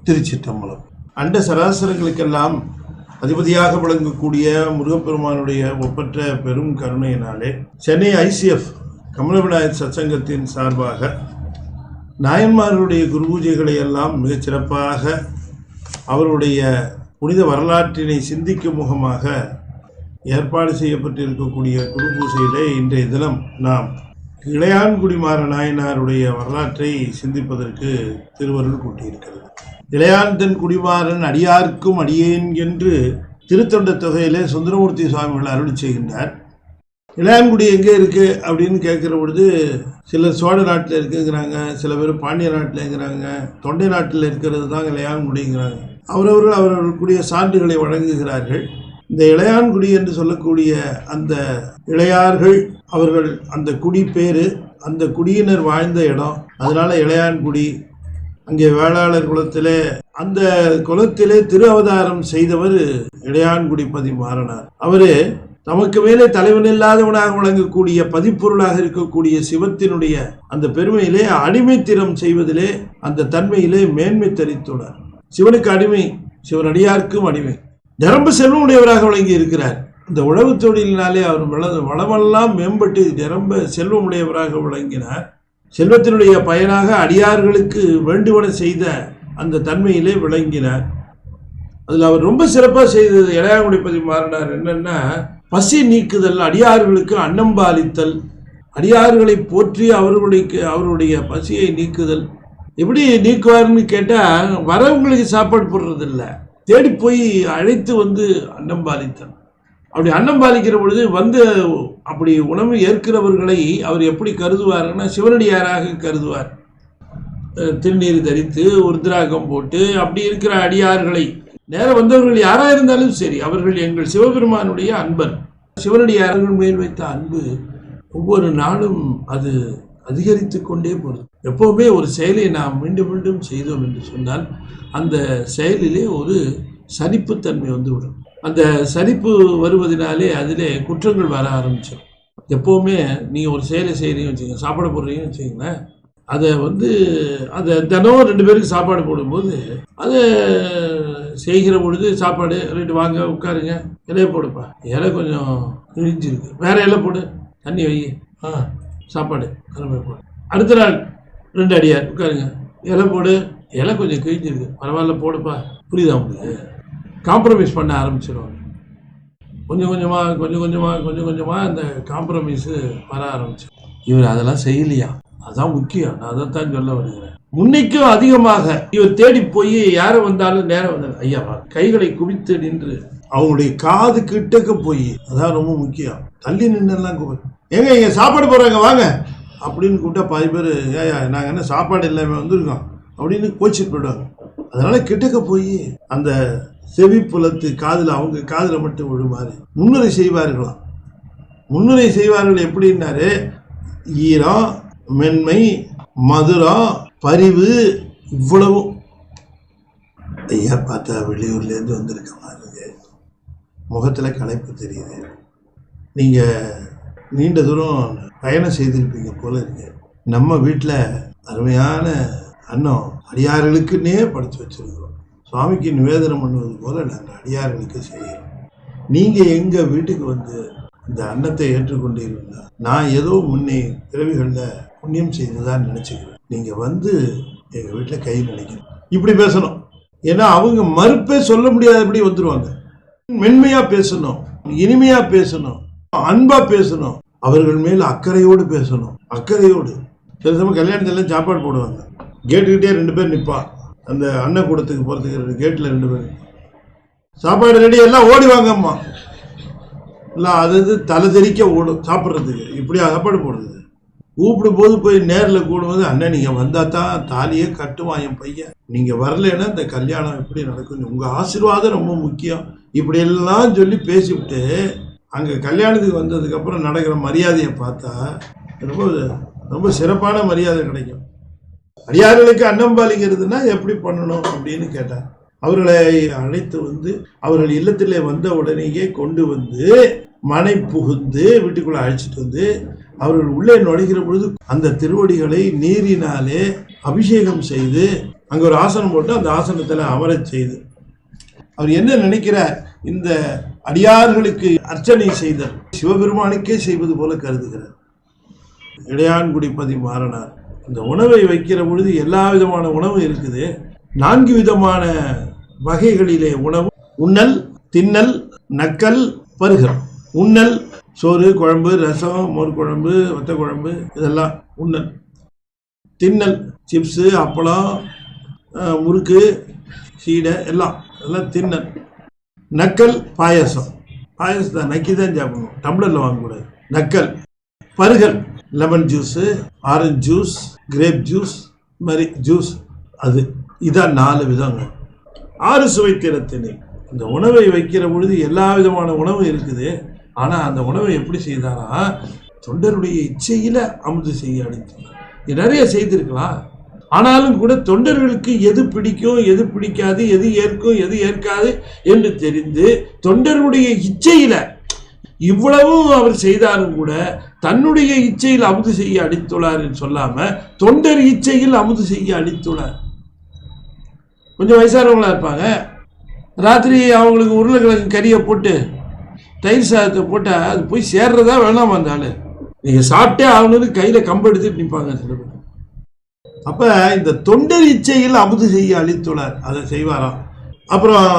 திருச்சிற்றம்பலம். அண்ட சராசரங்களுக்கெல்லாம் அதிபதியாக விளங்கக்கூடிய முருகப்பெருமானுடைய ஒப்பற்ற பெரும் கருணையினாலே சென்னை ICF கமலவிநாயகர் சத்சங்கத்தின் சார்பாக நாயன்மார்களுடைய குரு பூஜைகளை எல்லாம் மிகச் சிறப்பாக அவருடைய புனித வரலாற்றினை சிந்திக்கும் முகமாக ஏற்பாடு செய்யப்பட்டிருக்கக்கூடிய குரு பூஜையிலே இன்றைய தினம் நாம் இளையான்குடிமாற நாயனாருடைய வரலாற்றை சிந்திப்பதற்கு திருவருள் கூட்டியிருக்கிறது. இளையான்தன் குடிமாறன் அடியார்க்கும் அடியேன் என்று திருத்தொண்ட தொகையிலே சுந்தரமூர்த்தி சுவாமிகள் அருள் செய்கின்றார். இளையான்குடி எங்கே இருக்குது அப்படின்னு கேட்குற பொழுது சிலர் சோழ நாட்டில் இருக்குங்கிறாங்க, சில பேர் பாண்டிய நாட்டில் இருக்கிறாங்க, தொண்டை நாட்டில் இருக்கிறது தான் இளையான்குடிங்கிறாங்க. அவரவர்களுக்குரிய சான்றுகளை வழங்குகிறார்கள். இந்த இளையான்குடி என்று சொல்லக்கூடிய அந்த இளையார்கள் அவர்கள் அந்த குடி பேரு, அந்த குடியினர் வாழ்ந்த இடம், அதனால இளையான்குடி. அங்கே வேளாளர் குலத்திலே அந்த குலத்திலே திரு அவதாரம் செய்தவர் இளையான்குடி பதிமாறனார். அவரு தமக்கு மேலே தலைவன் இல்லாதவனாக வழங்கக்கூடிய பதிப்பொருளாக இருக்கக்கூடிய சிவத்தினுடைய அந்த பெருமையிலே அடிமைத்திறம் செய்வதிலே அந்த தன்மையிலே மேன்மை தரித்துள்ளார். சிவனுக்கு அடிமை, சிவனடியாருக்கும் அடிமை, நிரம்ப செல்வம் உடையவராக வழங்கி இருக்கிறார். இந்த உழவு தொழிலினாலே அவர் வளமெல்லாம் மேம்பட்டு நிரம்ப செல்வம் உடையவராக விளங்கினார். செல்வத்தினுடைய பயனாக அடியார்களுக்கு வேண்டுவன செய்த அந்த தன்மையிலே விளங்கினார். அதில் அவர் ரொம்ப சிறப்பாக செய்தது இளையான்குடி பதிமாறனார் என்னன்னா, பசி நீக்குதல், அடியார்களுக்கு அன்னம்பாலித்தல், அடியார்களை போற்றி அவருடைய பசியை நீக்குதல். எப்படி நீக்குவார்னு கேட்டால், வரவங்களுக்கு சாப்பாடு போடுறதில்ல, தேடி போய் அழைத்து வந்து அன்னம்பாலித்தல். அப்படி அன்னம்பாலிக்கிற பொழுது வந்து அப்படி உணவு ஏற்கிறவர்களை அவர் எப்படி கருதுவார்னா சிவனடியாராக கருதுவார். திருநீர் தரித்து உருத்ராகம் போட்டு அப்படி இருக்கிற அடியார்களை, நேரம் வந்தவர்கள் யாரா இருந்தாலும் சரி, அவர்கள் எங்கள் சிவபெருமானுடைய அன்பர். சிவனடியார்கள் மேல் வைத்த அன்பு ஒவ்வொரு நாளும் அது அதிகரித்து கொண்டே போகுது. எப்போவுமே ஒரு செயலை நாம் மீண்டும் மீண்டும் செய்தோம் என்று சொன்னால் அந்த செயலிலே ஒரு சலிப்புத்தன்மை வந்துவிடும். அந்த சலிப்பு வருவதனாலே அதிலே குற்றங்கள் வர ஆரம்பிச்சிடும். எப்போவுமே நீங்கள் ஒரு செயலை செய்கிறீங்க வச்சுக்கோங்க, சாப்பாடு போடுறீங்கன்னு வச்சுக்கோங்களேன், அதை தினம் 2 பேருக்கு சாப்பாடு போடும்போது அதை செய்கிற பொழுது சாப்பாடு ரைட்டு வாங்க உட்காருங்க, இலையை போடுப்பா, இலை கொஞ்சம் கிழிஞ்சிருக்கு, வேற இலை போடு, தண்ணி வை, சாப்பாடு கிளம்பி போடு. அடுத்த நாள் 2 அடியார் உட்காருங்க, இலை போடு, இலை கொஞ்சம் கிழிஞ்சிருக்கு, பரவாயில்ல போடுப்பா. புரியுதா உங்களுக்கு? காம்ப்ரமைஸ் பண்ண ஆரம்பிச்சிடுவாங்க. கொஞ்சம் கொஞ்சமாக அந்த காம்ப்ரமைஸு வர ஆரம்பிச்சு. இவர் அதெல்லாம் செய்யலையா, அதான் முக்கியம், நான் அதைத்தான் சொல்ல வருகிறேன். முன்னைக்கும் அதிகமாக இவர் தேடி போய் யாரை வந்தாலும் நேரம் வந்தாலும் ஐயாவா கைகளை குவித்து நின்று அவங்களுடைய காது கிட்டக்க போய், அதான் ரொம்ப முக்கியம். தள்ளி நின்றுலாம் ஏங்க இங்க சாப்பாடு போடுறாங்க வாங்க அப்படின்னு கூப்பிட்டா 10 பேர் ஏயா நாங்கள் என்ன சாப்பாடு இல்லாமல் வந்திருக்கோம் அப்படின்னு கோச்சிட்டு போயிடுவாங்க. அதனால கிட்டக்க போய் அந்த செவி புலத்து காதில் அவங்க காதில் மட்டும் விழுமாறு முன்னுரை செய்வார்களாம். முன்னுரை செய்வார்கள் எப்படின்னாரு, ஈரம், மென்மை, மதுரம், பரிவு, இவ்வளவும். ஐயா பார்த்தா வெளியூர்லேருந்து வந்திருக்க மாதிரி முகத்தில் களைப்பு தெரியுது, நீங்கள் நீண்ட தூரம் பயணம் செய்திருப்பீங்க போல இருக்கு. நம்ம வீட்டில் அருமையான அன்னம் அடியார்களுக்குன்னே படித்து வச்சிருக்கிறோம். சுவாமிக்கு நிவேதனம் பண்ணுவது போல நாங்கள் அடியார்களுக்கு செய்கிறோம். நீங்கள் எங்கள் வீட்டுக்கு வந்து இந்த அன்னத்தை ஏற்றுக்கொண்டீர்களா, நான் ஏதோ முன்னே பிறவிகளில் புண்ணியம் செய்துதான் நினச்சிக்கிறேன். நீங்கள் வந்து எங்கள் வீட்டில் கை நினைக்கணும், இப்படி பேசணும். ஏன்னா அவங்க மறுப்பே சொல்ல முடியாதபடி வந்துடுவாங்க. மென்மையாக பேசணும், இனிமையாக பேசணும், அன்பாக பேசணும், அவர்கள் மேல் அக்கறையோடு பேசணும். அக்கறையோடு சில சமயம் கல்யாணத்தில் சாப்பாடு போடுவாங்க, கேட்டுக்கிட்டே 2 பேர் நிற்பான். அந்த அன்னக்கூடத்துக்கு போகிறதுக்கு கேட்டில் 2 பேர் சாப்பாடு ரெடி, எல்லாம் ஓடி வாங்கம்மா, இல்லை அது தலை தெறிக்க ஓடும் சாப்பிட்றதுக்கு. இப்படியா சாப்பாடு போடுறது? கூப்பிடும் போது போய் நேரில் கூடும்போது, அண்ணன் நீங்கள் வந்தால் தான் தாலியே கட்டுவான் என் பையன், நீங்கள் வரலைன்னா இந்த கல்யாணம் எப்படி நடக்கும், உங்கள் ஆசீர்வாதம் ரொம்ப முக்கியம், இப்படியெல்லாம் சொல்லி பேசிவிட்டு அங்கே கல்யாணத்துக்கு வந்ததுக்கப்புறம் நடக்கிற மரியாதையை பார்த்தா ரொம்ப ரொம்ப சிறப்பான மரியாதை கிடைக்கும். அடியார்களுக்கு அன்னம்பாலிங்கிறதுனா எப்படி பண்ணணும் அப்படின்னு கேட்டார். அவர்களை அழைத்து வந்து அவர்கள் இல்லத்திலே வந்த உடனேயே கொண்டு வந்து மனை புகுந்து வீட்டுக்குள்ள அழைச்சிட்டு வந்து அவர்கள் உள்ளே நுழைகிற பொழுது அந்த திருவடிகளை நீரினாலே அபிஷேகம் செய்து அங்கே ஒரு ஆசனம் போட்டு அந்த ஆசனத்தில் அமரச் செய்து அவர் என்ன நினைக்கிறார், இந்த அடியார்களுக்கு அர்ச்சனை செய்தல் சிவபெருமானுக்கே செய்வது போல கருதுகிறார். இடையான்குடி பதி மாறனார் இந்த உணவை வைக்கிற பொழுது எல்லா விதமான உணவு இருக்குது. 4 விதமான வகைகளிலே உணவு: உண்ணல், தின்னல், நக்கல், பருகல். உண்ணல் சோறு, குழம்பு, ரசம், மோர் குழம்பு, வத்த குழம்பு, இதெல்லாம் உண்ணல். தின்னல் சிப்ஸு, அப்பளம், முறுக்கு, சீடை, எல்லாம் தின்னல். நக்கல் பாயசம், பாயசத்தை நக்கி தான் சாப்பிடணும், டம்ளரில் வாங்கக்கூடாது. நக்கல். பருகல் lemon juice, orange juice, grape juice, மாதிரி ஜூஸ். இதான் 4 விதங்க. 6 சுவை திறத்தினை. இந்த உணவை வைக்கிற பொழுது எல்லா விதமான உணவு இருக்குது. ஆனால் அந்த உணவை எப்படி செய்தாரா, தொண்டருடைய இச்சையில் அமுது செய்ய அடித்தார். நிறைய செய்திருக்கலாம், ஆனாலும் கூட தொண்டர்களுக்கு எது பிடிக்கும், எது பிடிக்காது, எது ஏற்கும், எது ஏற்காது என்று தெரிந்து தொண்டர்களுடைய இச்சையில் இவ்வளவும் அவர் செய்தாலும் கூட தன்னுடைய இச்சையில் அமுது செய்ய அடித்துள்ளார் என்று சொல்லாம தொண்டர் இச்சையில் அமுது செய்ய அடித்துள்ளார். கொஞ்சம் வயசானவங்களா இருப்பாங்க, ராத்திரி அவங்களுக்கு உருளைக்கிழங்கு கறியை போட்டு தயிர் சாதத்தை போட்டால் அது போய் சேர்றதா வேணாமா அந்த ஆளு, நீங்கள் சாப்பிட்டே ஆகணும்னு கையில் கம்பு எடுத்துட்டு நிற்பாங்க சில பேர். அப்போ இந்த தொண்டர் இச்சையில் அமுது செய்ய அளித்துள்ளார், அதை செய்வாராம். அப்புறம்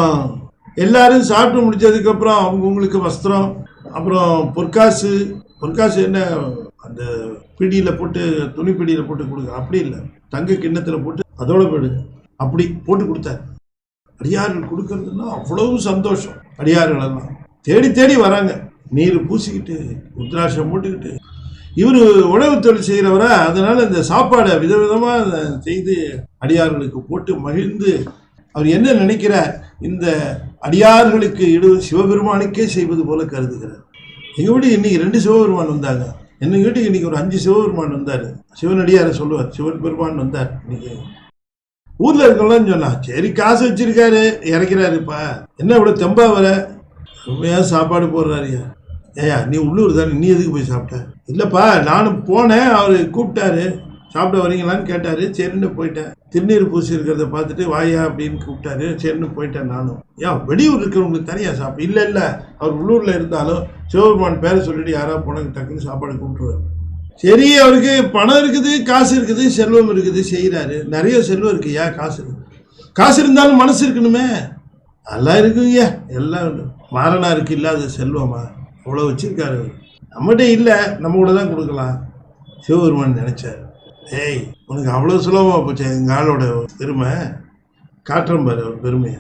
எல்லாரும் சாப்பிட்டு முடிச்சதுக்கப்புறம் அவங்கவுங்களுக்கு வஸ்திரம், அப்புறம் பொற்காசு. பொற்காசு என்ன, அந்த பிடியில் போட்டு, துணி பிடியில் போட்டு கொடுங்க, அப்படி இல்லை, தங்க கிண்ணத்தில் போட்டு அதோட போயிடுங்க, அப்படி போட்டு கொடுத்தார். அடியார்கள் கொடுக்கறதுன்னா அவ்வளவு சந்தோஷம். அடியார்கள் எல்லாம் தேடி தேடி வராங்க, நீர் பூசிக்கிட்டு உத்ராட்சம் போட்டுக்கிட்டு. இவர் உணவு தொழில் செய்கிறவரா, அதனால இந்த சாப்பாடை விதவிதமாக செய்து அடியார்களுக்கு போட்டு மகிழ்ந்து அவர் என்ன நினைக்கிறார், இந்த அடியார்களுக்கு சிவபெருமானுக்கே செய்வது போல கருதுகிறார். எங்கள் வீட்டுக்கு இன்னைக்கு 2 சிவபெருமான் வந்தாங்க. எங்கள் வீட்டுக்கு இன்னைக்கு ஒரு 5 சிவபெருமான் வந்தார். சிவனடியாரை சொல்லுவார், சிவன் பெருமான் வந்தார் இன்னைக்கு. ஊரில் இருக்கலாம் சொன்னா, சரி காசு வச்சிருக்காரு இறக்கிறாருப்பா, என்ன இவ்வளோ தெம்பா வர, உண்மையாக சாப்பாடு போடுறாருயா. ஏயா நீ உள்ளூர் தானே, நீ எதுக்கு போய் சாப்பிட்ட? இல்லைப்பா நானும் போனேன், அவர் கூப்பிட்டாரு, சாப்பிட வரீங்களான்னு கேட்டார், சரின்னு போயிட்டேன். திருநீர் பூசி இருக்கிறத பார்த்துட்டு வாயா அப்படின்னு கூப்பிட்டாரு, சரின்னு போயிட்டேன் நானும். ஏன் வெளியூர் இருக்கிறவங்களுக்கு தனியாக சாப்பிடு? இல்லை இல்லை, அவர் உள்ளூரில் இருந்தாலும் சிவபெருமான் பேரை சொல்லிட்டு யாராவது போனாங்க டக்குன்னு சாப்பாடு கூப்பிட்டுருவார். சரி, அவருக்கு பணம் இருக்குது, காசு இருக்குது, செல்வம் இருக்குது, செய்கிறாரு. நிறைய செல்வம் இருக்கு, ஏன் காசு காசு இருந்தாலும் மனசு இருக்கணுமே, எல்லாம் இருக்குங்க, எல்லாம் மாறனாருக்கு இல்லாத செல்வமா அவ்வளோ வச்சிருக்காரு. நம்மகிட்ட இல்லை, நம்ம கூட தான் கொடுக்கலாம். சிவபெருமான் நினைச்சார், ஏய் உனக்கு அவ்வளோ சுலபமாக போச்சு எங்கள் ஆளோட பெருமை, காட்டுறோம் பாரு அவர் பெருமையை.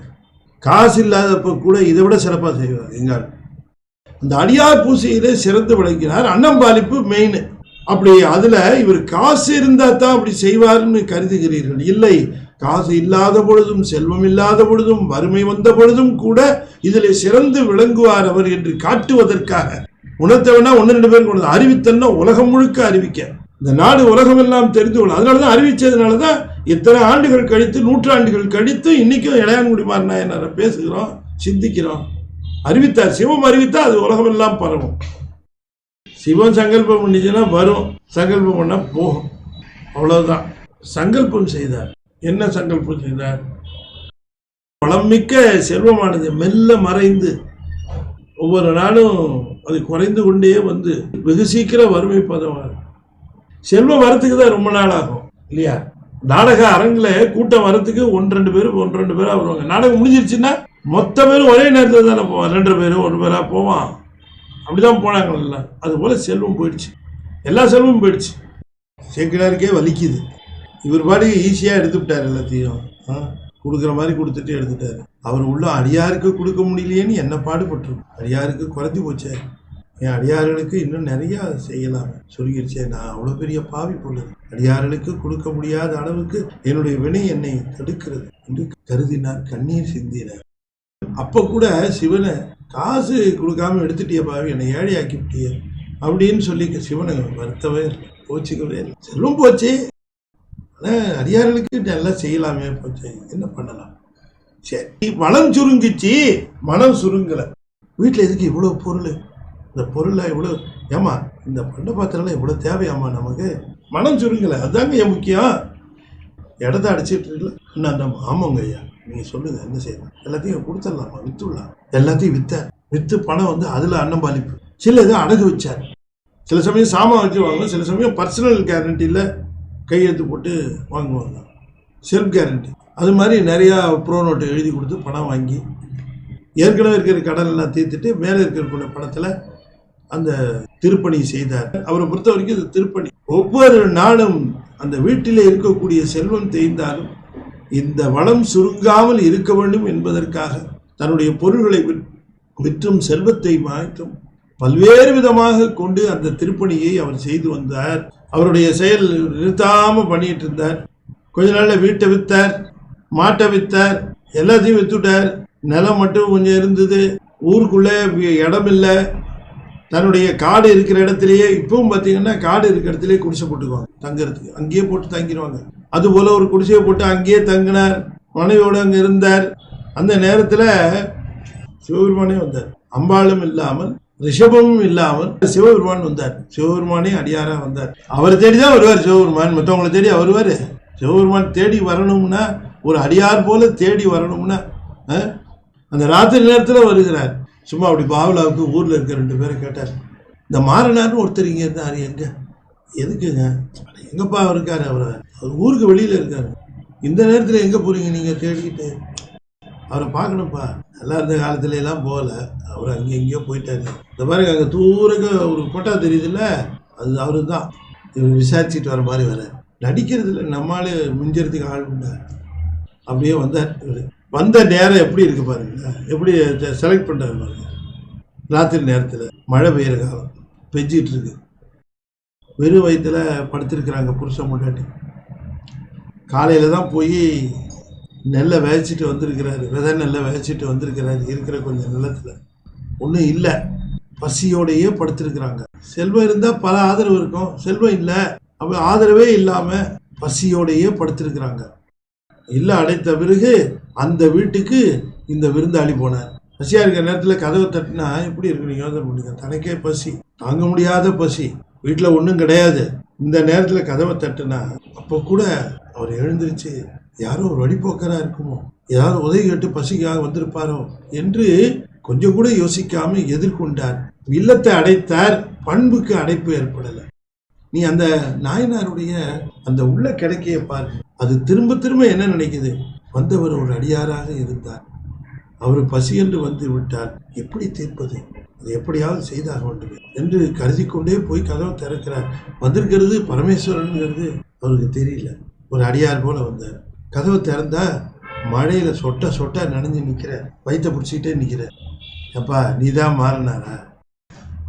காசு இல்லாதப்ப கூட இதை விட சிறப்பாக செய்வார் எங்கள் ஆள். இந்த அடியார் பூசையிலே சிறந்து விளங்கினார். அன்னம்பாலிப்பு மெயின். அப்படி அதில் இவர் காசு இருந்தால் தான் அப்படி செய்வார்னு கருதுகிறீர்கள். இல்லை, காசு இல்லாத பொழுதும் செல்வம் இல்லாத பொழுதும் வறுமை வந்த பொழுதும் கூட இதில் சிறந்து விளங்குவார் அவர் என்று காட்டுவதற்காக. உணர்த்தவனா 1-2 பேர் கொண்டு அறிவித்தன்னா உலகம் முழுக்க அறிவிக்க, இந்த நாடு உலகம் எல்லாம் தெரிந்து கொள்ளும். அதனாலதான் அறிவிச்சதுனாலதான் இத்தனை ஆண்டுகள் கழித்து, நூற்றாண்டுகள் கழித்து இன்னைக்கும் இளையான்குடி மாறனாயனாரை பேசுகிறோம், சிந்திக்கிறோம். அறிவித்தார், சிவம் அறிவித்தா அது உலகம் எல்லாம் பரவும். சிவம் சங்கல்பம் பண்ணிச்சுன்னா வரும், சங்கல்பம் பண்ணா போகும், அவ்வளவுதான். சங்கல்பம் செய்தார். என்ன சங்கல்பம் செய்தார்? வளமிக்க செல்வமானது மெல்ல மறைந்து ஒவ்வொரு நாளும் அது குறைந்து கொண்டே வந்து வெகு சீக்கிரம் வறுமை பதம். செல்வம் வரத்துக்கு தான் ரொம்ப நாள் ஆகும் இல்லையா? நாடக அரங்கில் கூட்டம் வரத்துக்கு 1-2 பேரா வருவாங்க. நாடகம் முடிஞ்சிருச்சுன்னா மொத்த பேரும் ஒரே நேரத்தில் தானே போவான், 2 பேரும் 1 பேரா போவான். அப்படிதான் போனாங்கல்ல. அது போல செல்வம் போயிடுச்சு, எல்லா செல்வமும் போயிடுச்சு. சேக்கிழாருக்கே வலிக்குது. இவர் பாடி ஈஸியாக எடுத்துவிட்டார், எல்லாத்தையும் கொடுக்குற மாதிரி கொடுத்துட்டு எடுத்துட்டாரு. அவர் உள்ள அடியாருக்கு கொடுக்க முடியலையேன்னு என்ன பாடுபட்டுருக்கும். அடியாருக்கு குறைஞ்சி போச்சே, என் அடியார்களுக்கு இன்னும் நிறையா செய்யலாம் சொல்லிடுச்சே, நான் அவ்வளோ பெரிய பாவி பொழுது அடியார்களுக்கு கொடுக்க முடியாத அளவுக்கு என்னுடைய வினை என்னை தடுக்கிறது என்று கருதினார், கண்ணீர் சிந்தினார். அப்போ கூட சிவனை காசு கொடுக்காம எடுத்துட்டிய பாவி, என்னை ஏழையாக்கி விட்டிய அப்படின்னு சொல்லி சிவனை வருத்தவே இல்லை, போச்சுக்கவே இல்லை. செல்வம் போச்சு, ஆனால் அடியார்களுக்கு நல்லா செய்யலாமே, போச்சு, என்ன பண்ணலாம். சரி, வளம் சுருங்கிச்சு, மனம் சுருங்கலை. வீட்டில் எதுக்கு இவ்வளோ பொருள், இந்த பொருளை இவ்வளோ, ஏமா இந்த பண்ட பாத்திரம்லாம் இவ்வளோ தேவையாம்மா நமக்கு? மனம் சுருங்கலை, அதுதாங்க என் முக்கியம். இடத்த அடிச்சிட்டு இருக்கல, இன்னும் அந்த ஆமாங்க ஐயா, நீங்கள் சொல்லுங்கள் என்ன செய்யலாம், எல்லாத்தையும் கொடுத்துடலாமா, விற்றுடலாம். எல்லாத்தையும் விற்று பணம் வந்து அதில் அன்னம்பாலிப்பு. சில இதை அடகு வச்சார். சில சமயம் சாமான் வச்சுருவாங்க, சில சமயம் பர்சனல் கேரண்டியில் கையெழுத்து போட்டு வாங்குவாங்க, செல்ஃப் கேரண்டி. அது மாதிரி நிறையா ப்ரோ நோட்டு எழுதி கொடுத்து பணம் வாங்கி ஏற்கனவே இருக்கிற கடன் எல்லாம் தீர்த்துட்டு மேலே இருக்கிற பணத்தில் அந்த திருப்பணி செய்தார். அவரை பொறுத்த வரைக்கும் இது திருப்பணி. ஒவ்வொரு நாளும் அந்த வீட்டிலே இருக்கக்கூடிய செல்வம் தேய்ந்தாலும் இந்த வளம் சுருங்காமல் இருக்க வேண்டும் என்பதற்காக தன்னுடைய பொருள்களை விற்றும் செல்வத்தை மாற்றும் பல்வேறு விதமாக கொண்டு அந்த திருப்பணியை அவர் செய்து வந்தார். அவருடைய செயல் நிறுத்தாமல் பண்ணிட்டு இருந்தார். கொஞ்ச நாளில் வீட்டை விற்றார், மாட்டை விற்றார், எல்லாத்தையும் விற்றுட்டார். நிலம் மட்டும் கொஞ்சம் இருந்தது. ஊருக்குள்ளே இடம் இல்லை. தன்னுடைய காடு இருக்கிற இடத்துலையே, இப்பவும் பார்த்தீங்கன்னா காடு இருக்கிற இடத்துலையே குடிசை போட்டுக்குவாங்க தங்குறதுக்கு, அங்கேயே போட்டு தங்கிடுவாங்க. அதுபோல் ஒரு குடிசையை போட்டு அங்கேயே தங்கினார், மனைவியோடு அங்கே இருந்தார். அந்த நேரத்தில் சிவபெருமானே வந்தார். அம்பாளும் இல்லாமல் ரிஷபமும் இல்லாமல் சிவபெருமான் வந்தார். சிவபெருமானே அடியாராக வந்தார். அவரை தேடி தான் வருவார் சிவபெருமான், மற்றவங்களை தேடி வருவார். சிவபெருமான் தேடி வரணும்னா, ஒரு அடியார் போல தேடி வரணும்னா அந்த ராத்திரி நேரத்தில் வருகிறார். சும்மா அப்படி பாவலாவுக்கு ஊரில் இருக்க 2 பேரை கேட்டார். இந்த மாறனார்னு ஒருத்தர் இங்கே இருந்தார், எங்கே எதுக்குங்க, எங்கப்பா இருக்கார், அவர் ஊருக்கு வெளியில் இருக்கார், இந்த நேரத்தில் எங்கே போகிறீங்க நீங்கள் தேடிக்கிட்டு, அவரை பார்க்கணும்ப்பா, நல்லா இருந்த காலத்துல எல்லாம் போகல, அவர் அங்கே எங்கேயோ போயிட்டாரு. இந்த மாதிரி அங்கே தூரங்க ஒரு கொட்டா தெரியுதுல்ல, அது அவரு தான். இவர் விசாரிச்சுட்டு வர மாதிரி வர நடிக்கிறது இல்லை, நம்மளால மிஞ்சறதுக்கு ஆள் உண்டா. அப்படியே வந்தார். வந்த நேரம் எப்படி இருக்கு பாருங்க, எப்படி செலக்ட் பண்ணுறாரு பாருங்க. ராத்திரி நேரத்தில் மழை பெய்கிற காலம், பெஞ்சிட்டு இருக்கு. வெறும் வயிற்றுல படுத்திருக்கிறாங்க புருஷன் முன்னாடி. காலையில் தான் போய் நெல்லை விதைச்சிட்டு வந்திருக்கிறாரு, விதை நெல்லை விதைச்சிட்டு வந்திருக்கிறாரு. இருக்கிற கொஞ்சம் நிலத்தில் ஒன்றும் இல்லை, பசியோடையே படுத்திருக்கிறாங்க. செல்வம் இருந்தால் பல ஆதரவு இருக்கும், செல்வம் இல்லை, அப்போ ஆதரவே இல்லாமல் பசியோடையே படுத்திருக்கிறாங்க. இல்லை அடைத்த பிறகு அந்த வீட்டுக்கு இந்த விருந்தாளி போனார். பசியாக இருக்கிற நேரத்தில் கதவை தட்டினா எப்படி இருக்கு நீங்கள் யோசனை பண்ணுங்க. தனக்கே பசி, தாங்க முடியாத பசி, வீட்டில் ஒன்றும் கிடையாது. இந்த நேரத்தில் கதவை தட்டுனா அப்போ கூட அவர் எழுந்திருச்சு, யாரோ ஒரு வழிபோக்கராக இருக்குமோ, ஏதாவது உதவி கேட்டு பசிக்காக வந்திருப்பாரோ என்று கொஞ்சம் கூட யோசிக்காம எதிர்கொண்டார். இல்லத்தை அடைத்தார், பண்புக்கு அடைப்பு ஏற்படலை. நீ அந்த நாயனாருடைய அந்த உள்ள கிடைக்கைய பாரு, அது திரும்ப திரும்ப என்ன நினைக்குது, வந்தவர் ஒரு அடியாராக இருந்தார், அவர் பசி என்று வந்து விட்டார், எப்படி தீர்ப்பது, அது எப்படியாவது செய்தாக வேண்டும் என்று கருதி கொண்டே போய் கதவை திறக்கிறார். வந்திருக்கிறது பரமேஸ்வரனுங்கிறது அவருக்கு தெரியல. ஒரு அடியார் போல வந்தார். கதவை திறந்தா மழையில சொட்ட சொட்டா நனைஞ்சு நிற்கிற, வயிற்ற பிடிச்சிக்கிட்டே நிற்கிற. அப்பா நீ தான் மாறினாரா?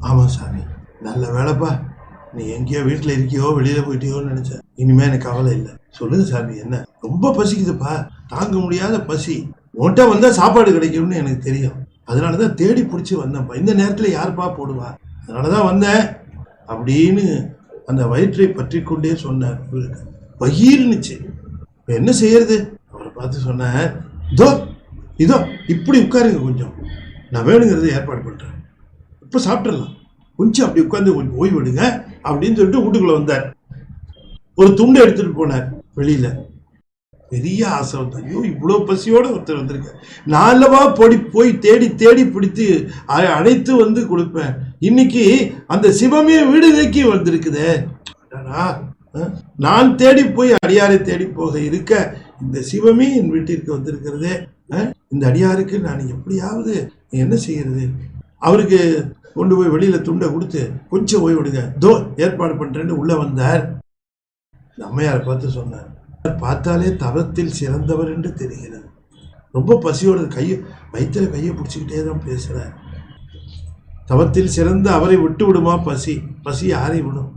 ஆமாம் சாமி. நல்ல வேலைப்பா, நீ எங்கேயோ வீட்டில் இருக்கியோ வெளியில் போயிட்டியோன்னு நினச்சேன், இனிமேல் எனக்கு கவலை இல்லை. சொல்லுங்க சாமி, என்ன ரொம்ப பசிக்குதுப்பா, தாங்க முடியாத பசி, உன்கிட்ட வந்தால் சாப்பாடு கிடைக்கும்னு எனக்கு தெரியும், அதனால தான் தேடி பிடிச்சி வந்தேன்ப்பா. இந்த நேரத்தில் யாருப்பா போடுவா, அதனால தான் வந்தேன் அப்படின்னு அந்த வயிற்றை பற்றி கொண்டே சொன்னார். இவருக்கு பகீர்னுச்சு. இப்போ என்ன செய்யறது? அவரை பார்த்து சொன்னார், இதோ இப்படி உட்காருங்க, கொஞ்சம் நான் வேணுங்கிறது ஏற்பாடு பண்ணுறேன், இப்போ சாப்பிட்றலாம், கொஞ்சம் அப்படி உட்காந்து கொஞ்சம் ஓய்வு விடுங்க அப்படின்னு சொல்லிட்டு வீட்டுக்குள்ள வந்தார். ஒரு துண்டை எடுத்துட்டு போனார் வெளியில. பெரிய ஆசை வந்து, ஐயோ இவ்வளோ பசியோட ஒருத்தர் வந்திருக்கார், நாலவா போய் தேடி தேடி பிடித்து அழைத்து வந்து கொடுப்பேன். இன்னைக்கு அந்த சிவமே வீடு நோக்கி வந்திருக்குதே, நான் தேடி போய் அடியாரை தேடி போக இருக்க இந்த சிவமே என் வீட்டிற்கு வந்திருக்கிறதே, இந்த அடியாருக்கு நான் எப்படியாவது என்ன செய்யறது? அவருக்கு கொண்டு போய் வெளியில துண்டை கொடுத்து கொஞ்சம் ஓய்விடுங்க, ஏற்பாடு பண்றேன்னு உள்ள வந்தார். அம்மையாரை பார்த்து சொன்னார், பார்த்தாலே தவத்தில் சிறந்தவர் என்று தெரிகிறது. ரொம்ப பசியோட வயிற்றுல கையை பிடிச்சிக்கிட்டே தான் பேசுறார். தவத்தில் சிறந்த அவரை விட்டு விடுமா பசி யாரை விடும்?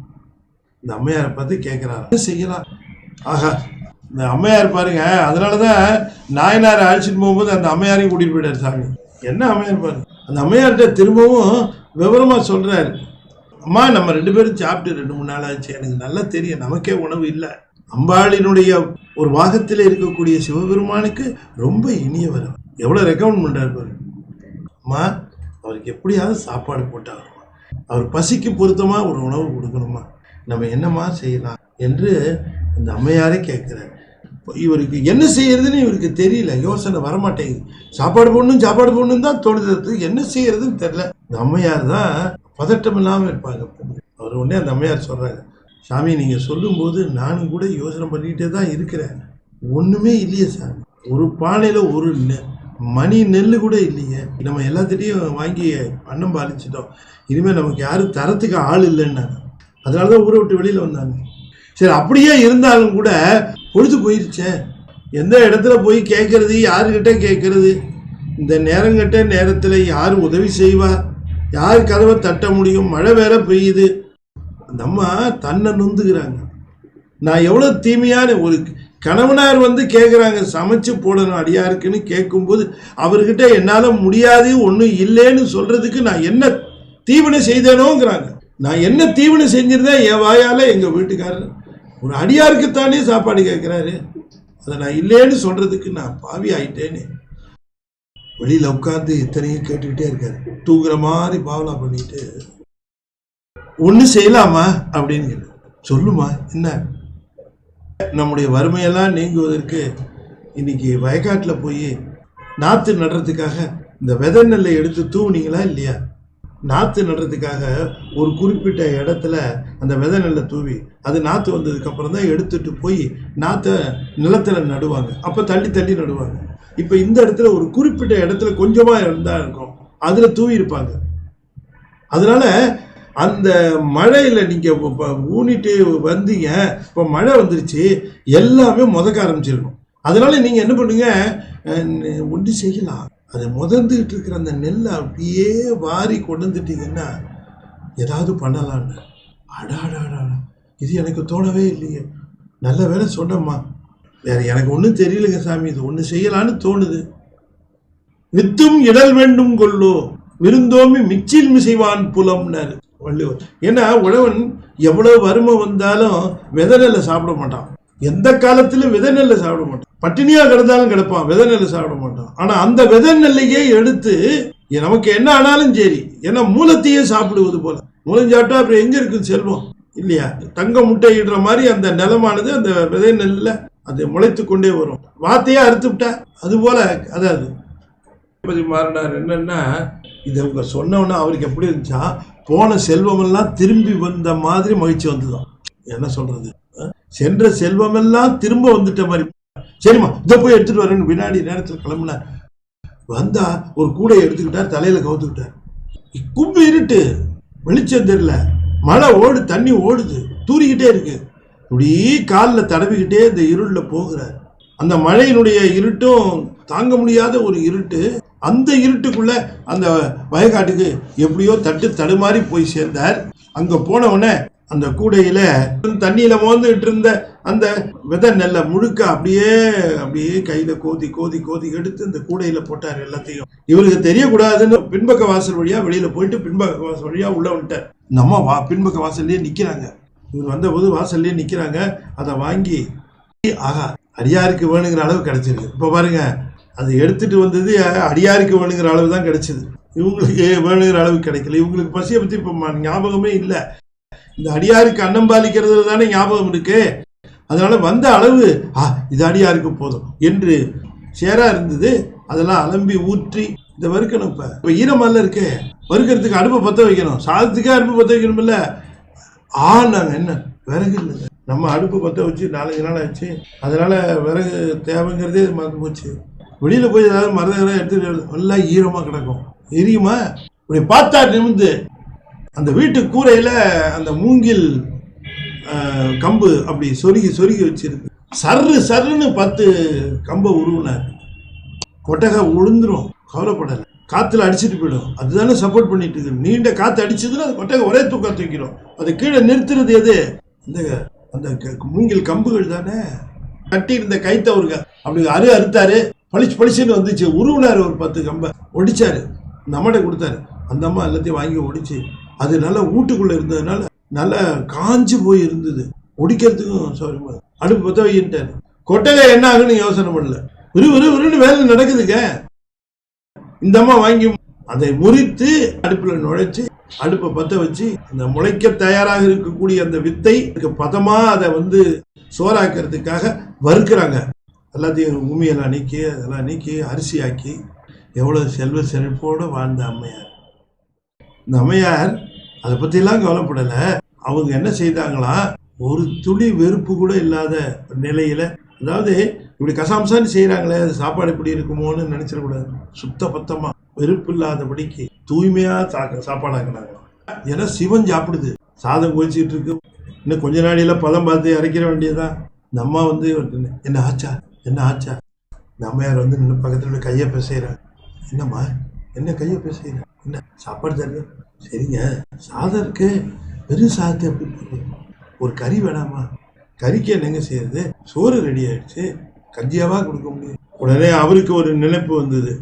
இந்த அம்மையாரை பார்த்து கேட்கிறார், செய்யலாம். ஆகா, இந்த அம்மையார் பாருங்க, அதனாலதான் நாயனாரை அழைச்சிட்டு போகும்போது அந்த அம்மையாரையும் கூட்டிட்டு போயிட்டார் சாமி. என்ன அம்மையார் பாருங்க, அந்த அம்மையார்கிட்ட திரும்பவும் விவரமா சொல்றாரு. அம்மா, நம்ம 2 பேரும் சாப்பிட்டு 2-3 நாள் ஆச்சு, எனக்கு நல்லா தெரியும் நமக்கே உணவு இல்லை. அம்பாளினுடைய ஒரு வாகத்தில் இருக்கக்கூடிய சிவபெருமானுக்கு ரொம்ப இனியவர், எவ்வளவு ரெக்கமெண்ட் பண்றாரு பாரு. அம்மா, அவருக்கு எப்படியாவது சாப்பாடு போட்டாகணுமா, அவர் பசிக்கு பொருத்தமா ஒரு உணவு கொடுக்கணுமா, நம்ம என்னம்மா செய்யலாம் என்று இந்த அம்மையாரே கேட்கிறார். இவருக்கு என்ன செய்யறதுன்னு இவருக்கு தெரியல, யோசனை வரமாட்டேங்குது. சாப்பாடு போடணும் தான் தோணுது, என்ன செய்யறதுன்னு தெரியல. இந்த அம்மையார் தான் பதட்டம் இல்லாமல் இருப்பாங்க. அவர் உடனே அந்த அம்மையார் சொல்றாங்க, சாமி நீங்கள் சொல்லும்போது நானும் கூட யோசனை பண்ணிக்கிட்டே தான் இருக்கிறேன். ஒன்றுமே இல்லையே சாமி, ஒரு பானையில் ஒரு மணி நெல் கூட இல்லையே. நம்ம எல்லாத்திட்டையும் வாங்கி அன்னம் பாலிச்சிட்டோம், இனிமேல் நமக்கு யாரும் தரத்துக்கு ஆள் இல்லைன்னாங்க. அதனால தான் ஊரை விட்டு வெளியில் வந்தாங்க. சரி, அப்படியே இருந்தாலும் கூட பொழுது போயிருச்சே, எந்த இடத்துல போய் கேட்கறது, யாருக்கிட்ட கேட்கறது, இந்த நேரங்கட்ட நேரத்தில் யார் உதவி செய்வா, யார் கதவை தட்ட முடியும், மழை வேற பெய்யுது. அந்த அம்மா தன்னை நொந்துக்கிறாங்க. நான் எவ்வளோ தீமையான ஒரு கணவனார் வந்து கேட்குறாங்க, சமைச்சு போடணும் அடியாருக்குன்னு கேட்கும்போது அவர்கிட்ட என்னால் முடியாது ஒன்றும் இல்லைன்னு சொல்கிறதுக்கு நான் என்ன தீவனை செய்தேனோங்கிறாங்க. நான் என்ன தீவனை செஞ்சிருந்தேன் என் வாயால் எங்கள் வீட்டுக்காரர் ஒரு அடியாருக்குத்தானே சாப்பாடு கேட்குறாரு, அதை நான் இல்லைன்னு சொல்கிறதுக்கு நான் பாவி ஆயிட்டேன்னு வெளியில் உட்காந்து இத்தனையும் கேட்டுக்கிட்டே இருக்காரு. தூங்குற மாதிரி பாவனா பண்ணிட்டு, ஒன்று செய்யலாமா அப்படின்னு சொல்லுமா, என்ன நம்முடைய வறுமையெல்லாம் நீங்குவதற்கு இன்னைக்கு வயக்காட்டில் போய் நாற்று நடுறதுக்காக இந்த விதை நெல்லை எடுத்து தூவுனீங்களா இல்லையா? நாற்று நடுறதுக்காக ஒரு குறிப்பிட்ட இடத்துல அந்த விதை நெல்லை தூவி அது நாற்று வந்ததுக்கப்புறம் தான் எடுத்துட்டு போய் நாற்றை நிலத்தில் நடுவாங்க. அப்போ தள்ளி தள்ளி நடுவாங்க. இப்போ இந்த இடத்துல ஒரு குறிப்பிட்ட இடத்துல கொஞ்சமாக இருந்தால் இருக்கும், அதில் தூவி இருப்பாங்க. அதனால அந்த மழையில் நீங்கள் ஊனிட்டு வந்தீங்க, இப்போ மழை வந்துருச்சு, எல்லாமே முதக்க ஆரம்பிச்சிருக்கும். அதனால நீங்கள் என்ன பண்ணுங்க, ஒன்று செய்யலாம், அதை முதந்துக்கிட்டு இருக்கிற அந்த நெல்லை அப்படியே வாரி கொண்டு வந்துட்டீங்கன்னா ஏதாவது பண்ணலான்னு. அடாடாடா, இது எனக்கு தோணவே இல்லையே, நல்ல வேலை சொன்னம்மா, வேற எனக்கு ஒன்றும் தெரியலங்க சாமி, இது ஒன்று செய்யலான்னு தோணுது. வித்தும் இடல் வேண்டும் கொள்ளோ விருந்தோமி மிச்சில் மிசைவான் புலம்னாரு வள்ளுவர். ஏன்னா உழவன் எவ்வளவு வறுமை வந்தாலும் விதை நெல்லை சாப்பிட மாட்டான், எந்த காலத்திலும் விதை நெல்லை சாப்பிட மாட்டான், பட்டினியா கிடந்தாலும் கிடப்பான், விதை நெல்லை சாப்பிட மாட்டான். ஆனா அந்த விதை நெல்லையே எடுத்து நமக்கு என்ன ஆனாலும் சரி, ஏன்னா மூலத்தையே சாப்பிடுவது போல, மூலம் சாப்பிட்டா அப்புறம் எங்க இருக்கு செல்வம் இல்லையா? தங்க முட்டை இடுற மாதிரி அந்த நிலமானது அந்த விதை நெல்ல அது முளைத்து கொண்டே வரும். வார்த்தையா அறுத்து விட்டா அது போல. அதாவது மாறினார் என்னன்னா, இதை அவங்க சொன்னோன்னா அவருக்கு எப்படி இருந்துச்சா, போன செல்வமெல்லாம் திரும்பி வந்த மாதிரி மகிழ்ச்சி வந்துதான். என்ன சொல்றது, சென்ற செல்வமெல்லாம் திரும்ப வந்துட்ட மாதிரி. சரிம்மா இதை போய் எடுத்துட்டு வரேன்னு வினாடி நேரத்தில் கிளம்புனார். வந்தா ஒரு கூடையை எடுத்துக்கிட்டார், தலையில கவுத்துக்கிட்டார். கும்பு இருட்டு, வெளிச்சம் தெரியல, மழை ஓடு, தண்ணி ஓடுது, தூரிக்கிட்டே இருக்கு. இப்படி காலில் தடவிக்கிட்டே இந்த இருளில் போகிறார். அந்த மழையினுடைய இருட்டும் தாங்க முடியாத ஒரு இருட்டு. அந்த இருட்டுக்குள்ள அந்த வயக்காட்டுக்கு எப்படியோ தடுமாறி போய் சேர்ந்தார். அங்க போன உடனே அந்த கூடையில தண்ணியில மோந்துட்டு இருந்த அந்த விதை நெல்லை முழுக்க அப்படியே கையில கோதி எடுத்து இந்த கூடையில போட்டார் எல்லாத்தையும். இவருக்கு தெரியக்கூடாதுன்னு பின்பக்க வாசல் வழியா வெளியில போயிட்டு பின்பக்க வாசல் வழியா உள்ள வந்துட்டார். நம்ம பின்பக்க வாசல்லையே நிக்கிறாங்க. இவர் வந்த போது வாசல்லையே நிக்கிறாங்க. அதை வாங்கி ஆகா அடியாருக்கு வேணுங்கிற அளவு கிடைச்சிருக்கு. இப்ப பாருங்க, அது எடுத்துட்டு வந்தது அடியாருக்கு வேணுங்கிற அளவு தான் கிடைச்சது, இவங்களுக்கு வேணுங்கிற அளவு கிடைக்கல. இவங்களுக்கு பசியை பத்தி இப்ப ஞாபகமே இல்லை. இந்த அடியாருக்கு அன்னம் பாலிக்கிறதுல தானே ஞாபகம் இருக்கு. அதனால வந்த அளவு இது அடியாருக்கு போதும் என்று சேரா இருந்தது. அதெல்லாம் அலம்பி ஊற்றி இந்த வறுக்கணும். இப்ப ஈரமல்ல இருக்கு, வறுக்கிறதுக்கு அடுப்பை பற்ற வைக்கணும், சாதத்துக்கே அடுப்பு பற்ற வைக்கணும். இல்ல நாங்க என்ன விறகு இல்லைங்க, நம்ம அடுப்பு பற்ற வச்சு 4 நாள் ஆச்சு. அதனால விறகு தேவைங்கிறதே மறந்து போச்சு. வெளியில போய் ஏதாவது மரதகரை எடுத்துட்டு எல்லாம் ஈரமா கிடக்கும், எரியுமா? இப்படி பார்த்தா நிமிந்து அந்த வீட்டு கூரையில அந்த மூங்கில் கம்பு அப்படி சொருகி வச்சிருக்கு. சர்ருன்னு 10 கம்பை உருவினார். கொட்டகை உளுந்துரும், கவலைப்படலை, காத்துல அடிச்சுட்டு போயிடும். அதுதானே சப்போர்ட் பண்ணிட்டு இருக்கு. நீண்ட காத்து அடிச்சதுன்னா அது கொட்டகை ஒரே தூக்கிடும். அதை கீழே நிறுத்துறது எது? அந்த மூங்கில் கம்புகள் தானே. கட்டி இருந்த கைத்தவருங்க அப்படி அறுத்தாரு, பளிச்சுன்னு வந்துச்சு. உருவினாரு, ஒரு 10 கம்பை ஒடிச்சாரு, நம்மகிட்ட கொடுத்தாரு. அந்த அம்மா எல்லாத்தையும் வாங்கி ஒடிச்சு, அது நல்லா வீட்டுக்குள்ள இருந்ததுனால நல்லா காஞ்சி போய் இருந்தது. ஒடிக்கிறதுக்கும் சௌரியமா அடுப்பு பற்ற வைக்கிட்டாரு. கொட்டகை என்ன ஆகுன்னு யோசனை பண்ணல, விறுவிறுன்னு வேலை நடக்குதுங்க. இந்த அம்மா வாங்கி அதை முறித்து அடுப்புல நுழைச்சு அடுப்பை பற்ற வச்சு அந்த முளைக்க தயாராக இருக்கக்கூடிய அந்த வித்தை பதமா அதை சோறாக்கிறதுக்காக வறுக்கிறாங்க. எல்லாத்தையும் பூமியெல்லாம் நீக்கி அதெல்லாம் நீக்கி அரிசியாக்கி எவ்வளோ செல்வ செழிப்போடு வாழ்ந்த அம்மையார். இந்த அம்மையார் அதை பற்றிலாம் கவலைப்படலை. அவங்க என்ன செய்தாங்களாம், ஒரு துளி வெறுப்பு கூட இல்லாத நிலையில், அதாவது இப்படி கசாம்சான்னு செய்கிறாங்களே அது சாப்பாடு இப்படி இருக்குமோன்னு நினச்சிடக்கூடாது. சுத்த பத்தமாக வெறுப்பு இல்லாதபடிக்கு தூய்மையாக சாப்பாடாக்குனாங்க. ஏன்னா சிவன் சாப்பிடுது, சாதம் கொதிச்சுட்டு இருக்கு, இன்னும் கொஞ்ச நாளையில் பதம் பார்த்து இறக்கிற வேண்டியதான். இந்த அம்மா என்ன ஆச்சா என்ன ஆச்சா, இந்த அம்மையார் நின்று பக்கத்தில் கையை பிசைகிறாங்க. என்னம்மா என்ன கையை பிசைகிறேன், என்ன சாப்பாடு தருது, சரிங்க சாதம் இருக்கு, வெறும் சாதத்தை எப்படி போடுறது, ஒரு கறி வேணாமா, கறிக்கு என்னங்க செய்யறது, சோறு ரெடி ஆயிடுச்சு, கஞ்சியாவா கொடுக்க முடியும். உடனே அவருக்கு ஒரு நினைப்பு வந்தது.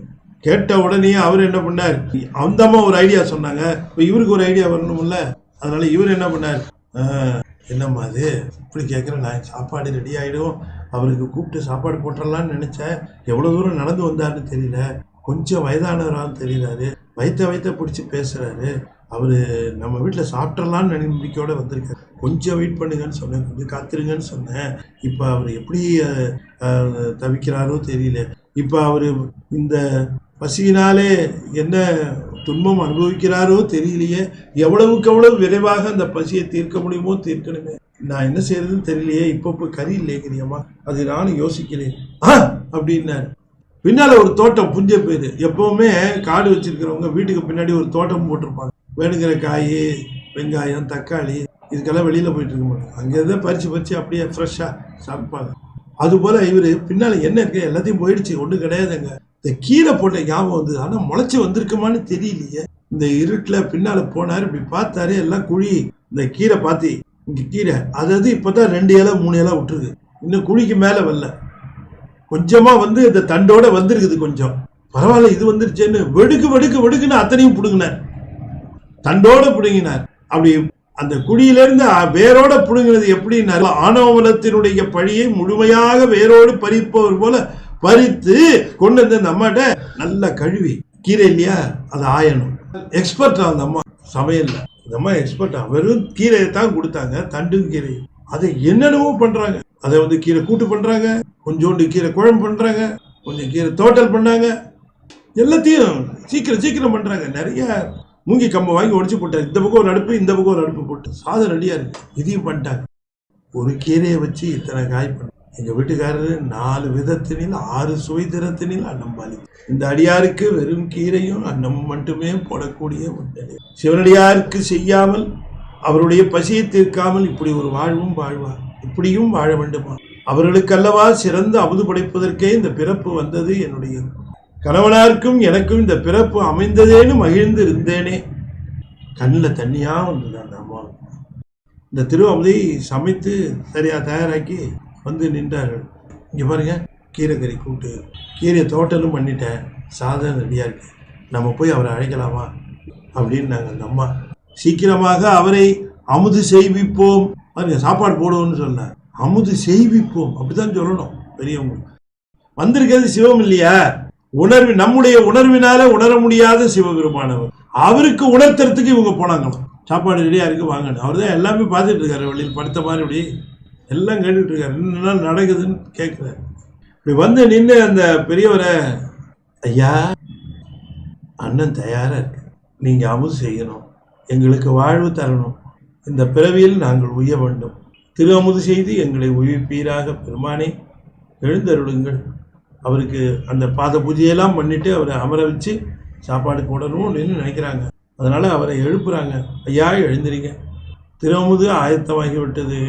கேட்ட உடனே அவர் என்ன பண்ணார், அந்த அம்மா ஒரு ஐடியா சொன்னாங்க, இப்போ இவருக்கு ஒரு ஐடியா வரணும்ல, அதனால இவர் என்ன பண்ணார், என்னம்மா அது இப்படி கேட்குறேன், நான் சாப்பாடு ரெடி ஆகிடும், அவருக்கு கூப்பிட்டு சாப்பாடு போட்டுடலான்னு நினச்சேன், எவ்வளோ தூரம் நடந்து வந்தாருன்னு தெரியல, கொஞ்சம் வயதானவரான்னு தெரியறாரு, வயிற்ற பிடிச்சி பேசுகிறாரு, அவர் நம்ம வீட்டில் சாப்பிட்றலான்னு நம்பிக்கையோடு வந்திருக்காரு, கொஞ்சம் வெயிட் பண்ணுங்கன்னு சொன்னேன், கொஞ்சம் காத்திருங்கன்னு சொன்னேன், இப்போ அவர் எப்படி தவிக்கிறாரோ தெரியல, இப்போ அவர் இந்த பசியினாலே என்ன துன்பம் அனுபவிக்கிறாரோ தெரியலையே, எவ்வளவுக்கு எவ்வளவு விரைவாக அந்த பசியை தீர்க்க முடியுமோ தீர்க்கணுமே, நான் என்ன செய்யறதுன்னு தெரியலையே, இப்போ கறி இல்லைங்கிறியம்மா, அது நானும் யோசிக்கிறேன் அப்படின்னாரு. பின்னால ஒரு தோட்டம், புஞ்ச பேர், எப்பவுமே காடு வச்சிருக்கிறவங்க வீட்டுக்கு பின்னாடி ஒரு தோட்டம் போட்டிருப்பாங்க, வேணுங்கிற காய் வெங்காயம் தக்காளி இதுக்கெல்லாம் வெளியில போயிட்டு இருக்க மாட்டாங்க, அங்கேதான் பறிச்சு அப்படியே ஃப்ரெஷ்ஷா சாப்பிட்பாங்க. அதுபோல இவரு பின்னால என்ன இருக்கு, எல்லாத்தையும் போயிடுச்சு, ஒன்றும் கிடையாதுங்க, இந்த கீரை போட்ட ஞாபகம் வந்தது, ஆனா முளைச்சி வந்திருக்குமான்னு தெரியலையே, இந்த இருட்டுல பின்னால போனாரு, இப்படி பார்த்தாரு, எல்லாம் குழி, இந்த கீரை பாத்தி இங்க கீரை, அதாவது இப்பதான் 2 இலை 3 இலை விட்டுருக்கு, இன்னும் குழிக்கு மேல வரல, கொஞ்சமா இந்த தண்டோட வந்திருக்குது, கொஞ்சம் பரவாயில்ல இது வந்துருச்சேன்னு வெடுக்குன்னு அத்தனையும் புடுங்கினார், தண்டோட புடுங்கினார். அப்படி அந்த குழியிலிருந்து வேரோட புடுங்கினது எப்படின்னா, ஆணவமலத்தினுடைய பழியை முழுமையாக வேரோடு பறிப்பவர் போல பறித்து கொண்டு வந்து அந்த அம்மாட்ட நல்லா கழுவி, கீரை இல்லையா அதை ஆயணும், எக்ஸ்பர்ட் அந்த அம்மா சமையல்ல, அந்த அம்மா எக்ஸ்பர்ட், வெறும் கீரையை தான் கொடுத்தாங்க, தண்டும் கீரை, அதை என்னென்னவோ பண்றாங்க, அதை கீரை கூட்டு பண்றாங்க, கொஞ்சோண்டு கீரை குழம்பு பண்றாங்க, கொஞ்சம் கீரை தோட்டல் பண்ணாங்க, எல்லாத்தையும் சீக்கிரம் பண்றாங்க. நிறைய மூங்கி கம்பை வாங்கி உடைச்சு போட்டாங்க, இந்த பக்கம் ஒரு அடுப்பு இந்த பக்கம் ஒரு அடுப்பு போட்டு சாதம் ரெடியா இருக்கு, இதையும் பண்ணிட்டாங்க. ஒரு கீரையை வச்சு இத்தனை காய் பண்ண, எங்க வீட்டுக்காரரு 4 விதத்தினில் 6 சுவை திறத்தினில் அன்னம்பாலி, இந்த அடியாருக்கு வெறும் கீரையும் அன்னமும் மட்டுமே போடக்கூடிய சிவனடியாருக்கு செய்யாமல் அவருடைய பசியை தீர்க்காமல் இப்படி ஒரு வாழ்வும் வாழ்வார், இப்படியும் வாழ வேண்டுமா, அவர்களுக்கு அல்லவா சிறந்த அமுது படைப்பதற்கே இந்த பிறப்பு வந்தது, என்னுடைய கணவனாருக்கும் எனக்கும் இந்த பிறப்பு அமைந்ததேன்னு மகிழ்ந்து இருந்தேனே, கண்ணில் தண்ணியா வந்தது அந்த அம்மா. இந்த திரு அமுதை சமைத்து சரியா தயாராக்கி நின்றார்கள். இங்க பாருங்க, கீரை கறி கூட்டு, கீரை தோட்டலும் பண்ணிட்டேன், சாதம் ரெடியா இருக்கு, நம்ம போய் அவரை அழைக்கலாமா அப்படின்னாங்க அந்த அம்மா. சீக்கிரமாக அவரை அமுது செய்விப்போம், சாப்பாடு போடுவோம்னு சொன்ன, அமுது செய்விப்போம் அப்படித்தான் சொல்லணும். பெரியவங்க வந்திருக்கிறது சிவம் இல்லையா, நம்முடைய உணர்வினால உணர முடியாத சிவபெருமானவர், அவருக்கு உணர்த்துறதுக்கு இவங்க போனாங்களாம். சாப்பாடு ரெடியா இருக்கு வாங்கணும், அவர் தான் எல்லாமே பார்த்துட்டு இருக்காரு, வெளியில் படுத்த மாதிரி இப்படி எல்லாம் கேட்டுட்டு இருக்காரு, என்ன நடக்குதுன்னு கேட்கிறாரு. இப்படி நின்று அந்த பெரியவரை, ஐயா அண்ணன் தயாரா இருக்கு, நீங்க அமுது செய்யணும், எங்களுக்கு வாழ்வு தரணும், இந்த பிறவியில் நாங்கள் உய்ய வேண்டும், திரு அமுது செய்து எங்களை உய்விப்பீராக பெருமானே எழுந்தருளுங்கள். அவருக்கு அந்த பாத பூஜையெல்லாம் பண்ணிட்டு அவரை அமர வச்சு சாப்பாடு போடணும் அப்படின்னு நினைக்கிறாங்க. அதனால அவரை எழுப்புறாங்க, ஐயா எழுந்திரிங்க, திரு அமுது ஆயத்தமாகி விட்டது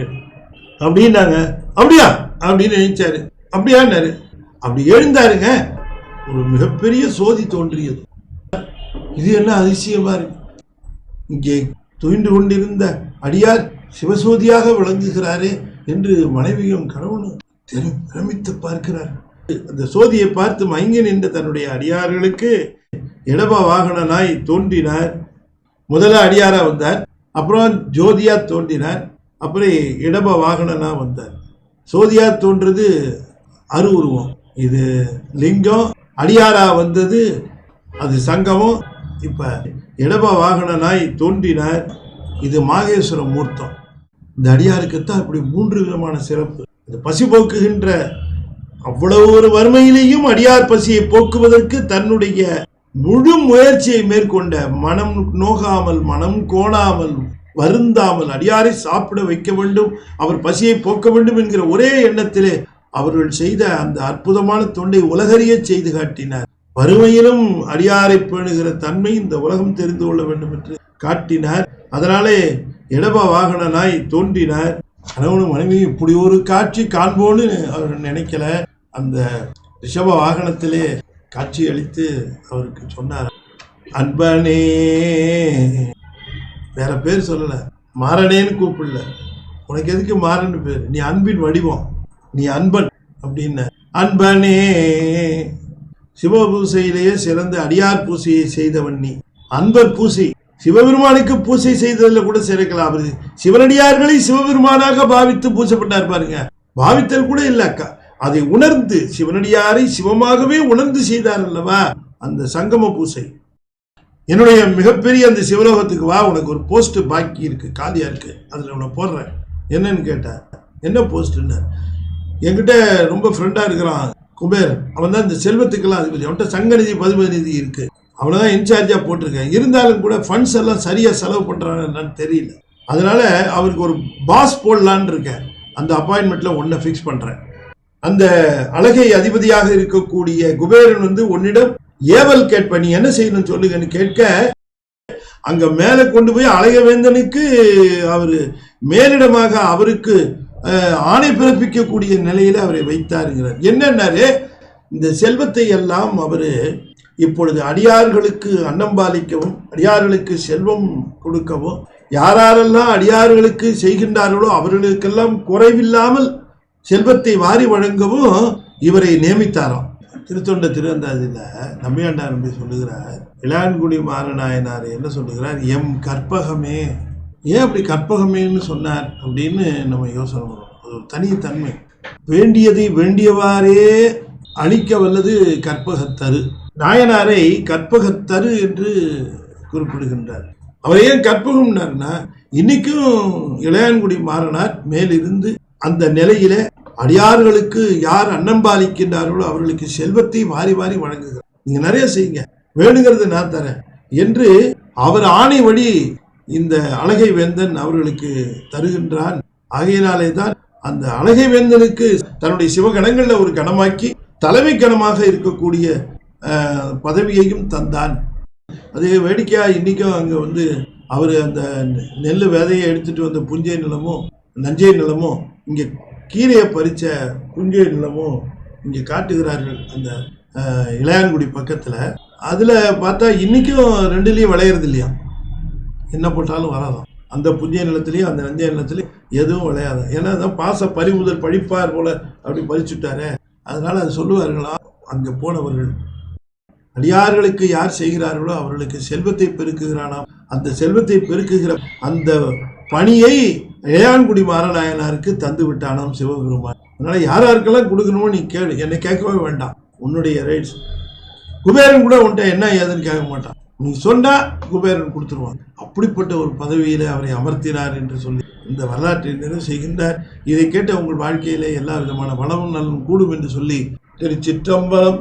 அப்படின்னாங்க. அப்படியா அப்படின்னு நினைச்சாரு, அப்படியான்னாரு, அப்படி எழுந்தாருங்க, ஒரு மிகப்பெரிய சோதி தோன்றியது. இது என்ன அதிசயமா இருக்கு, இங்கே துயின்று கொண்டிருந்த அடியார் சிவசோதியாக விளங்குகிறாரே என்று மனைவியும் கணவனும் பிரமித்து பார்க்கிறார். அந்த சோதியை பார்த்து மயங்கி நின்ற தன்னுடைய அடியார்களுக்கு இடப வாகனனாய் தோன்றினார். முதல்ல அடியாரா வந்தார், அப்புறம் ஜோதியா தோன்றினார், அப்புறம் இடப வாகனனா வந்தார். சோதியா தோன்றது அரு உருவம், இது லிங்கம், அடியாரா வந்தது அது சங்கமம். இப்ப இடப வாகனனாய் தோன்றினார், இது மாகேஸ்வர மூர்த்தம். இந்த அடியாருக்குத்தான் இப்படி 3 விதமான சிறப்பு. இந்த பசி போக்குகின்ற அவ்வளவு ஒரு வறுமையிலேயும் அடியார் பசியை போக்குவதற்கு தன்னுடைய முழு முயற்சியை மேற்கொண்ட, மனம் நோகாமல், மனம் கோணாமல், வருந்தாமல் அடியாரை சாப்பிட வைக்க வேண்டும், அவர் பசியை போக்க வேண்டும் என்கிற ஒரே எண்ணத்திலே அவர்கள் செய்த அந்த அற்புதமான தொண்டை உலகறிய செய்து காட்டினார். வறுமையிலும் அடியாரை பேணுகிற தன்மை இந்த உலகம் தெரிந்து கொள்ள வேண்டும் என்று காட்டினார். அதனாலே இடப வாகனனாய் தோன்றினார். கணவனும் மனைவியும் இப்படி ஒரு காட்சி காண்போன்னு அவர் நினைக்கல. அந்த ரிஷப வாகனத்திலே காட்சி அளித்து அவருக்கு சொன்னார், அன்பனே, வேற பேர் சொல்லல, மாறனேன்னு கூப்பிடல. உனக்கு எதுக்கு மாறன்னு பேர்? நீ அன்பின் வடிவம், நீ அன்பன் அப்படின்னு. அன்பனே, சிவபூசையிலேயே சிறந்த அடியார் பூசையை செய்தவன் நீ. அன்பர் பூசை, சிவபெருமானுக்கு பூசை செய்ததில் கூட சிறக்கலாம். அவரு சிவனடியார்களை சிவபெருமானாக பாவித்து பூசப்பட்டார் பாருங்க. பாவித்தல் கூட இல்ல அக்கா, அதை உணர்ந்து சிவனடியாரை சிவமாகவே உணர்ந்து செய்தார் அல்லவா அந்த சங்கம பூசை. என்னுடைய மிகப்பெரிய அந்த சிவலோகத்துக்கு வா, உனக்கு ஒரு போஸ்ட் பாக்கி இருக்கு, காலியா இருக்கு, அதுல உன்னை போடுறேன். என்னன்னு கேட்டார். என்ன போஸ்ட்ன்னு. என்கிட்ட ரொம்ப ஃப்ரெண்டா இருக்கிறான் குபேர், அவன் தான் இந்த செல்வத்துக்கெல்லாம் அதிபதி, அவன்கிட்ட சங்கநிதி பதிபதி நிதி இருக்கு, அவனதான் இன்சார்ஜா போட்டிருக்கேன். இருந்தாலும் கூட ஃபண்ட்ஸ் எல்லாம் சரியா செலவு பண்றான்னு தெரியல. அதனால அவருக்கு ஒரு பாஸ் போடலான்னு இருக்கேன். அந்த அப்பாயின்மெண்ட்ல ஒன்ன ஃபிக்ஸ் பண்றேன். அந்த அழகை அதிபதியாக இருக்கக்கூடிய குபேரன் உன்னிடம் ஏவல் கேட்ப, நீ என்ன செய்யணும் சொல்லுங்கன்னு கேட்க, அங்க மேல கொண்டு போய் அழகவேந்தனுக்கு அவரு மேலிடமாக அவருக்கு ஆணை பிறப்பிக்கக்கூடிய நிலையில அவரை வைத்தாருங்கிறார். என்னன்னாரு, இந்த செல்வத்தை எல்லாம் அவரு இப்பொழுது அடியார்களுக்கு அன்னம்பாலிக்கவும், அடியார்களுக்கு செல்வம் கொடுக்கவும், யாரெல்லாம் அடியார்களுக்கு செய்கின்றார்களோ அவர்களுக்கெல்லாம் குறைவில்லாமல் செல்வத்தை வாரி வழங்கவும் இவரை நியமித்தாராம். திருத்தொண்ட திருவந்தாதியில நம்பியாண்டார் நம்பி சொல்லுகிறார், இளையான்குடி மாறநாயனார் என்ன சொல்லுகிறார், எம் கற்பகமே. ஏன் அப்படி கற்பகமேன்னு சொன்னார் அப்படின்னு நம்ம யோசனை பண்ணுவோம். அது ஒரு தனித்தன்மை. வேண்டியதை வேண்டியவாறே அளிக்க வல்லது கற்பகத்தரு. நாயனாரை கற்பகத்தரு என்று குறிப்பிடுகின்றார். அவர் ஏன் கற்பகம்னார்னா, இன்னைக்கும் இளையான்குடி மாறனார் மேலிருந்து அந்த நிலையில அடியார்களுக்கு யார் அன்னம்பாலிக்கின்றார்களோ அவர்களுக்கு செல்வத்தை வாரி வாரி வழங்குகிறார். நீங்க நிறைய செய்யுங்க, வேணுங்கிறது நான் தரேன் என்று அவர் ஆணை வழி இந்த அழகை வேந்தன் அவர்களுக்கு தருகின்றான். ஆகையினாலே தான் அந்த அழகை வேந்தனுக்கு தன்னுடைய சிவகணங்கள்ல ஒரு கணமாக்கி தலைமை கணமாக இருக்கக்கூடிய பதவியையும் தந்தான். அது வேடிக்கையா இன்னைக்கும் அங்க அவரு அந்த நெல் விதையை எடுத்துட்டு வந்த புஞ்சை நிலமும் நஞ்சை நிலமும், இங்க கீரையை பறிச்ச புஞ்சை நிலமும் இங்க காட்டுகிறார்கள் அந்த இளையான்குடி பக்கத்துல. அதுல பார்த்தா இன்னைக்கும் ரெண்டுலயும் விளையறது இல்லையா, என்ன போட்டாலும் வராதான். அந்த புஞ்சை நிலத்திலையும் அந்த நஞ்சை நிலத்திலையும் எதுவும் விளையாத. ஏன்னா பாச பறிமுதல் பழிப்பார் போல அப்படி பறிச்சுட்டாரு. அதனால அது சொல்லுவார்களா, அங்க போனவர்கள் அடியார்களுக்கு யார் செய்கிறார்களோ அவர்களுக்கு செல்வத்தை பெருக்குகிறானாம். அந்த செல்வத்தை பெருக்குகிற அந்த பணியை இளையான்குடி மாறநாயனாருக்கு தந்து விட்டானாம் சிவபெருமான். அதனால யாராருக்கெல்லாம் கொடுக்கணுமோ நீ கேளு, என்னை கேட்கவே வேண்டாம், உன்னுடைய ரைட்ஸ். குபேரன் கூட உன்ட்ட என்ன ஏதுன்னு கேட்க மாட்டான், நீ சொன்னா குபேரன் கொடுத்துருவாங்க. அப்படிப்பட்ட ஒரு பதவியில அவரை அமர்த்தினார் என்று சொல்லி இந்த வரலாற்றை நிறைவு செய்கின்றார். இதை கேட்ட உங்கள் வாழ்க்கையிலே எல்லா விதமான வளமும் நலனும் கூடும் என்று சொல்லி திருச்சிற்றம்பலம்.